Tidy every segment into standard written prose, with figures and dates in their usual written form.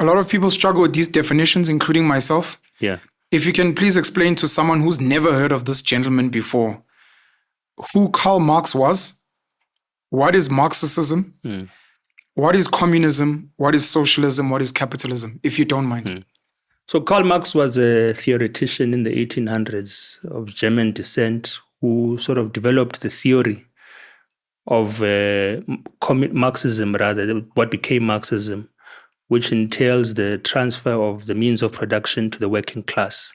A lot of people struggle with these definitions, including myself. Yeah. If you can please explain to someone who's never heard of this gentleman before, who Karl Marx was, what is Marxism, what is communism, what is socialism, what is capitalism, if you don't mind. So Karl Marx was a theoretician in the 1800s of German descent who sort of developed the theory of Marxism, rather, what became Marxism, which entails the transfer of the means of production to the working class.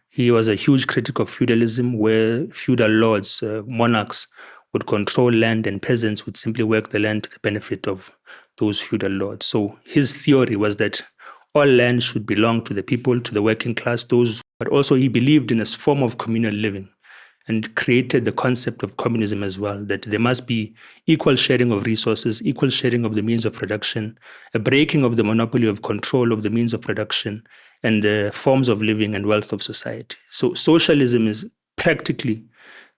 He was a huge critic of feudalism, where feudal lords, monarchs, would control land and peasants would simply work the land to the benefit of those feudal lords. So his theory was that all land should belong to the people, to the working class, but also he believed in a form of communal living and created the concept of communism as well, that there must be equal sharing of resources, equal sharing of the means of production, a breaking of the monopoly of control of the means of production and the forms of living and wealth of society. So socialism is practically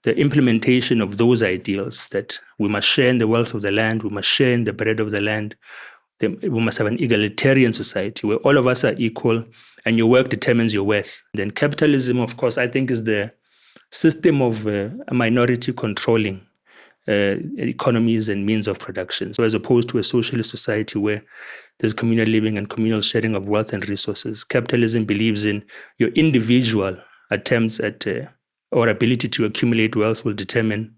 the implementation of those ideals, that we must share in the wealth of the land, we must share in the bread of the land, we must have an egalitarian society where all of us are equal and your work determines your worth. Then capitalism, of course, I think is the system of a minority controlling economies and means of production. So as opposed to a socialist society where there's communal living and communal sharing of wealth and resources, capitalism believes in your individual attempts at or ability to accumulate wealth will determine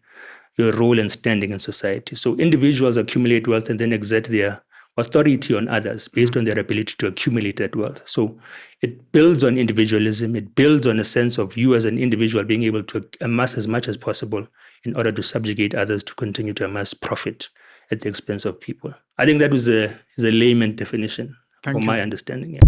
your role and standing in society. So individuals accumulate wealth and then exert their authority on others based on their ability to accumulate that wealth. So it builds on individualism. It builds on a sense of you as an individual being able to amass as much as possible in order to subjugate others to continue to amass profit at the expense of people. I think that is a layman definition from my understanding. Yeah.